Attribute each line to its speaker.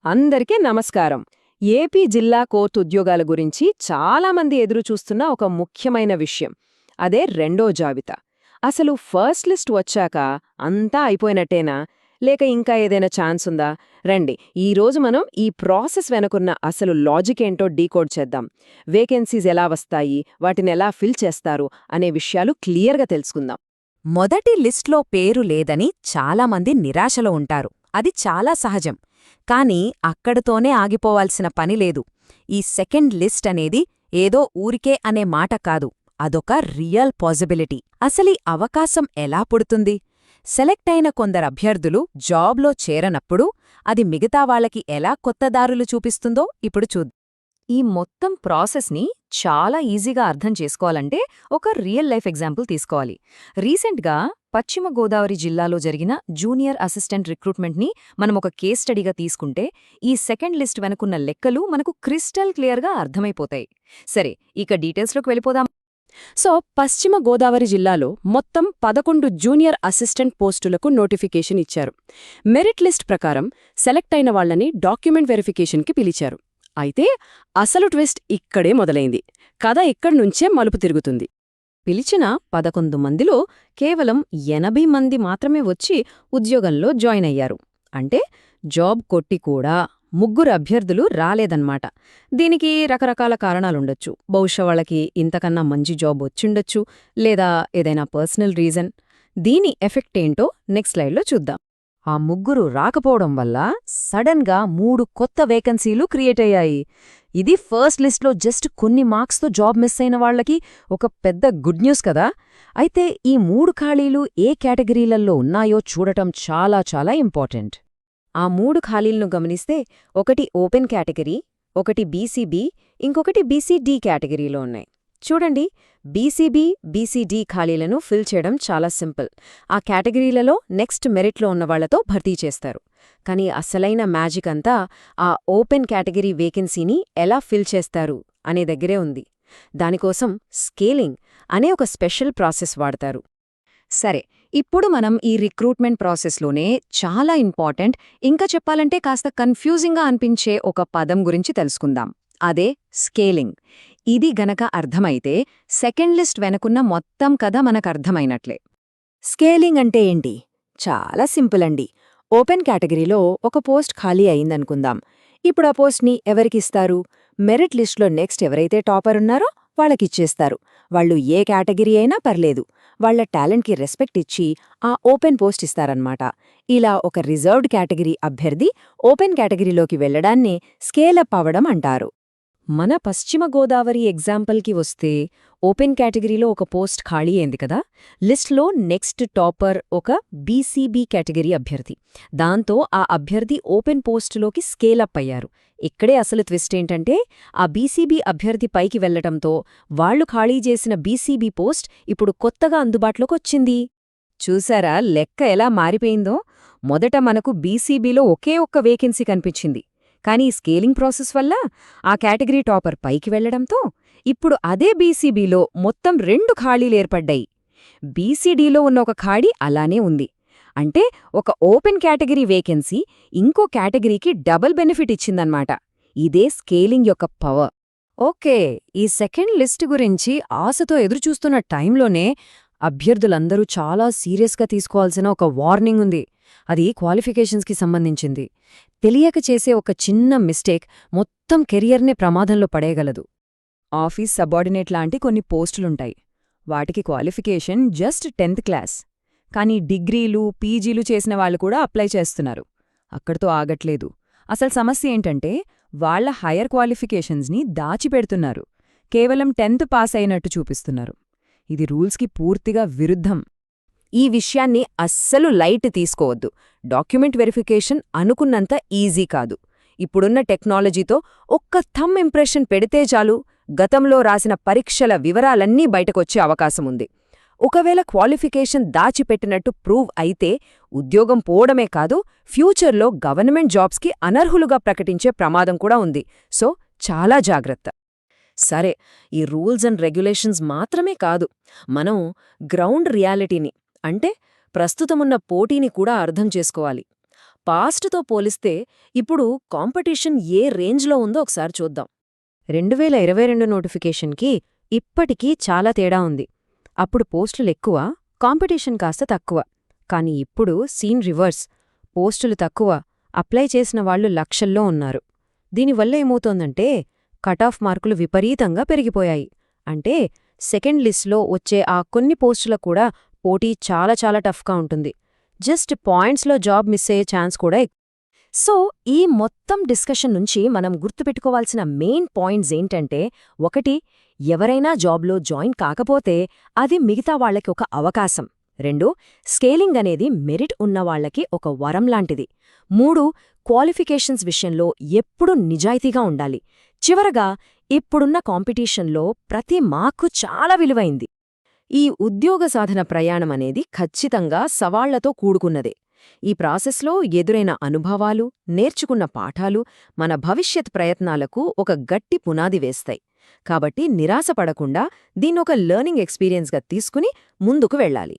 Speaker 1: అందరికీ నమస్కారం. ఏపీ జిల్లా కోర్టు ఉద్యోగాల గురించి చాలామంది ఎదురుచూస్తున్న ఒక ముఖ్యమైన విషయం. అదే రెండో జాబితా. అసలు ఫస్ట్ లిస్ట్ వచ్చాక అంతా అయిపోయినట్టేనా? లేక ఇంకా ఏదైనా ఛాన్స్ ఉందా? రండి, ఈరోజు మనం ఈ ప్రాసెస్ వెనుకున్న అసలు లాజిక్ ఏంటో డీకోడ్ చేద్దాం. వేకెన్సీస్ ఎలా వస్తాయి, వాటిని ఎలా ఫిల్ చేస్తారు అనే విషయాలు క్లియర్గా తెలుసుకుందాం.
Speaker 2: మొదటి లిస్ట్లో పేరు లేదని చాలామంది నిరాశలో ఉంటారు. అది చాలా సహజం. కానీ అక్కడితోనే ఆగిపోవాల్సిన పనిలేదు. ఈ సెకండ్ లిస్ట్ అనేది ఏదో ఊరికే అనే మాట కాదు, అదొక రియల్ పాజిబిలిటీ. అసలీ అవకాశం ఎలా పుడుతుంది? సెలెక్ట్ అయిన కొందరు అభ్యర్థులు జాబ్లో చేరనప్పుడు అది మిగతా వాళ్ళకి ఎలా కొత్త దారులు చూపిస్తుందో ఇప్పుడు చూద్దాం.
Speaker 3: ఈ మొత్తం ప్రాసెస్ని చాలా ఈజీగా అర్థం చేసుకోవాలంటే ఒక రియల్ లైఫ్ ఎగ్జాంపుల్ తీసుకోవాలి. రీసెంట్గా పశ్చిమ గోదావరి జిల్లాలో జరిగిన జూనియర్ అసిస్టెంట్ రిక్రూట్మెంట్ని మనం ఒక కేస్ స్టడీగా తీసుకుంటే ఈ సెకండ్ లిస్ట్ వెనుకున్న లెక్కలు మనకు క్రిస్టల్ క్లియర్గా అర్థమైపోతాయి. సరే, ఇక డీటెయిల్స్లోకి వెళ్ళిపోదాం.
Speaker 1: సో పశ్చిమ గోదావరి జిల్లాలో మొత్తం 11 జూనియర్ అసిస్టెంట్ పోస్టులకు నోటిఫికేషన్ ఇచ్చారు. మెరిట్ లిస్ట్ ప్రకారం సెలెక్ట్ అయిన వాళ్లని డాక్యుమెంట్ వెరిఫికేషన్కి పిలిచారు. అయితే అసలు ట్విస్ట్ ఇక్కడే మొదలైంది. కథ ఇక్కడ్నుంచే మలుపు తిరుగుతుంది. పిలిచిన 11 మందిలో కేవలం 80 మంది మాత్రమే వచ్చి ఉద్యోగంలో జాయిన్ అయ్యారు. అంటే జాబ్ కొట్టి కూడా 3 అభ్యర్థులు రాలేదన్నమాట. దీనికి రకరకాల కారణాలుండొచ్చు. బహుశా వాళ్ళకి ఇంతకన్నా మంచి జాబ్ వచ్చిండొచ్చు, లేదా ఏదైనా పర్సనల్ రీజన్. దీని ఎఫెక్ట్ ఏంటో నెక్స్ట్ స్లైడ్లో చూద్దాం.
Speaker 2: ఆ 3 రాకపోవడం వల్ల సడన్గా 3 కొత్త వేకెన్సీలు క్రియేట్ అయ్యాయి. ఇది ఫస్ట్ లిస్ట్లో జస్ట్ కొన్ని మార్క్స్తో జాబ్ మిస్ అయిన వాళ్లకి ఒక పెద్ద గుడ్ న్యూస్ కదా. అయితే ఈ 3 ఖాళీలు ఏ కేటగిరీలలో ఉన్నాయో చూడటం చాలా చాలా ఇంపార్టెంట్.
Speaker 3: ఆ 3 ఖాళీలను గమనిస్తే ఒకటి ఓపెన్ కేటగిరీ, ఒకటి బీసీబీ, ఇంకొకటి బీసీడీ కేటగిరీలో ఉన్నాయి. చూడండి, బీసీబీ, బీసీడీ ఖాళీలను ఫిల్ చేయడం చాలా సింపుల్. ఆ కేటగిరీలలో నెక్స్ట్ మెరిట్లో ఉన్నవాళ్లతో భర్తీ చేస్తారు. కానీ అసలైన మ్యాజిక్ అంతా ఆ ఓపెన్ కేటగిరీ వేకెన్సీని ఎలా ఫిల్ చేస్తారు అనే దగ్గరే ఉంది. దానికోసం స్కేలింగ్ అనే ఒక స్పెషల్ ప్రాసెస్ వాడతారు. సరే, ఇప్పుడు మనం ఈ రిక్రూట్మెంట్ ప్రాసెస్లోనే చాలా ఇంపార్టెంట్, ఇంకా చెప్పాలంటే కాస్త కన్ఫ్యూజింగ్గా అనిపించే ఒక పదం గురించి తెలుసుకుందాం. అదే స్కేలింగ్. ఇది గనక అర్థమైతే సెకండ్ లిస్ట్ వెనుకున్న మొత్తం కథ మనకర్థమైనట్లే. స్కేలింగ్ అంటే ఏంటి? చాలా సింపుల్ అండి. ఓపెన్ కేటగిరీలో ఒక పోస్ట్ ఖాళీ అయిందనుకుందాం. ఇప్పుడు ఆ పోస్ట్ని ఎవరికిస్తారు? మెరిట్ లిస్ట్లో నెక్స్ట్ ఎవరైతే టాపర్ ఉన్నారో వాళ్ళకిచ్చేస్తారు. వాళ్ళు ఏ కేటగిరీ అయినా పర్లేదు. వాళ్ల టాలెంట్కి రెస్పెక్ట్ ఇచ్చి ఆ ఓపెన్ పోస్ట్ ఇస్తారన్నమాట. ఇలా ఒక రిజర్వ్డ్ కేటగిరీ అభ్యర్థి ఓపెన్ కేటగిరీలోకి వెళ్లడాన్ని స్కేలప్ అవ్వడం అంటారు. మన పశ్చిమ గోదావరి ఎగ్జాంపుల్కి వస్తే ఓపెన్ కేటగిరీలో ఒక పోస్ట్ ఖాళీ అయింది కదా. లిస్ట్లో నెక్స్ట్ టాపర్ ఒక బీసీబీ కేటగిరీ అభ్యర్థి. దాంతో ఆ అభ్యర్థి ఓపెన్ పోస్టులోకి స్కేలప్ అయ్యారు. ఇక్కడే అసలు ట్విస్ట్ ఏంటంటే ఆ బీసీబీ అభ్యర్థి పైకి వెళ్లటంతో వాళ్లు ఖాళీ చేసిన బీసీబీ పోస్ట్ ఇప్పుడు కొత్తగా అందుబాటులోకొచ్చింది. చూసారా లెక్క ఎలా మారిపోయిందో? మొదట మనకు బీసీబీలో ఒకే ఒక్క వేకెన్సీ కనిపించింది. కానీ స్కేలింగ్ ప్రాసెస్ వల్ల ఆ కేటగిరీ టాపర్ పైకి వెళ్లడంతో ఇప్పుడు అదే బీసీబీలో మొత్తం 2 ఖాళీలేర్పడ్డాయి. బీసీడీలో ఉన్న ఒక ఖాళీ అలానే ఉంది. అంటే ఒక ఓపెన్ కేటగిరీ వేకెన్సీ ఇంకో కేటగిరీకి డబుల్ బెనిఫిట్ ఇచ్చిందన్నమాట. ఇదే స్కేలింగ్ యొక్క పవర్. ఓకే, ఈ సెకండ్ లిస్ట్ గురించి ఆశతో ఎదురుచూస్తున్న టైంలోనే అభ్యర్థులందరూ చాలా సీరియస్గా తీసుకోవాల్సిన ఒక వార్నింగ్ ఉంది. అది క్వాలిఫికేషన్స్కి సంబంధించింది. తెలియక చేసే ఒక చిన్న మిస్టేక్ మొత్తం కెరియర్నే ప్రమాదంలో పడేయగలదు. ఆఫీస్ సబార్డినేట్ లాంటి కొన్ని పోస్టులుంటాయి. వాటికి క్వాలిఫికేషన్ జస్ట్ 10th క్లాస్. కానీ డిగ్రీలు, పీజీలు చేసిన వాళ్ళు కూడా అప్లై చేస్తున్నారు. అక్కడితో ఆగట్లేదు. అసలు సమస్య ఏంటంటే వాళ్ల హైయర్ క్వాలిఫికేషన్స్ని దాచిపెడుతున్నారు. కేవలం 10th పాస్ అయినట్టు చూపిస్తున్నారు. ఇది రూల్స్కి పూర్తిగా విరుద్ధం. ఈ విషయాన్ని అస్సలు లైట్ తీసుకోవద్దు. డాక్యుమెంట్ వెరిఫికేషన్ అనుకున్నంత ఈజీ కాదు. ఇప్పుడున్న టెక్నాలజీతో ఒక్క థంబ్ ఇంప్రెషన్ పెడితే చాలు, గతంలో రాసిన పరీక్షల వివరాలన్నీ బయటకొచ్చే అవకాశముంది. ఒకవేళ క్వాలిఫికేషన్ దాచిపెట్టినట్టు ప్రూవ్ అయితే ఉద్యోగం పోవడమే కాదు, ఫ్యూచర్లో గవర్నమెంట్ జాబ్స్కి అనర్హులుగా ప్రకటించే ప్రమాదం కూడా ఉంది. సో చాలా జాగ్రత్త. సరే, ఈ రూల్స్ అండ్ రెగ్యులేషన్స్ మాత్రమే కాదు, మనం గ్రౌండ్ రియాలిటీని అంటే ప్రస్తుతమున్న పోటీని కూడా అర్థం చేసుకోవాలి. పాస్ట్తో పోలిస్తే ఇప్పుడు కాంపిటీషన్ ఏ రేంజ్లో ఉందో ఒకసారి చూద్దాం. 2022 నోటిఫికేషన్కి ఇప్పటికీ చాలా తేడా ఉంది. అప్పుడు పోస్టులెక్కువ, కాంపిటీషన్ కాస్త తక్కువ. కానీ ఇప్పుడు సీన్ రివర్స్. పోస్టులు తక్కువ, అప్లై చేసిన వాళ్లు లక్షల్లో ఉన్నారు. దీనివల్ల ఏమవుతోందంటే కటాఫ్ మార్కులు విపరీతంగా పెరిగిపోయాయి. అంటే సెకండ్ లిస్ట్లో వచ్చే ఆ కొన్ని పోస్టులకు కూడా పోటీ చాలా చాలా టఫ్గా ఉంటుంది. జస్ట్ పాయింట్స్లో జాబ్ మిస్ అయ్యే ఛాన్స్ కూడా ఎక్కువ. సో ఈ మొత్తం డిస్కషన్ నుంచి మనం గుర్తుపెట్టుకోవాల్సిన మెయిన్ పాయింట్స్ ఏంటంటే, 1, ఎవరైనా జాబ్లో జాయిన్ కాకపోతే అది మిగతా వాళ్లకి ఒక అవకాశం. 2, స్కేలింగ్ అనేది మెరిట్ ఉన్నవాళ్లకి ఒక వరం లాంటిది. 3, క్వాలిఫికేషన్స్ విషయంలో ఎప్పుడూ నిజాయితీగా ఉండాలి. చివరగా, ఇప్పుడున్న కాంపిటీషన్లో ప్రతి మార్కు చాలా విలువైంది. ఈ ఉద్యోగ సాధన ప్రయాణమనేది ఖచ్చితంగా సవాళ్లతో కూడుకున్నదే. ఈ ప్రాసెస్లో ఎదురైన అనుభవాలు, నేర్చుకున్న పాఠాలు మన భవిష్యత్ ప్రయత్నాలకు ఒక గట్టి పునాది వేస్తాయి. కాబట్టి నిరాశపడకుండా దీన్నొక లెర్నింగ్ ఎక్స్పీరియన్స్గా తీసుకుని ముందుకు వెళ్ళాలి.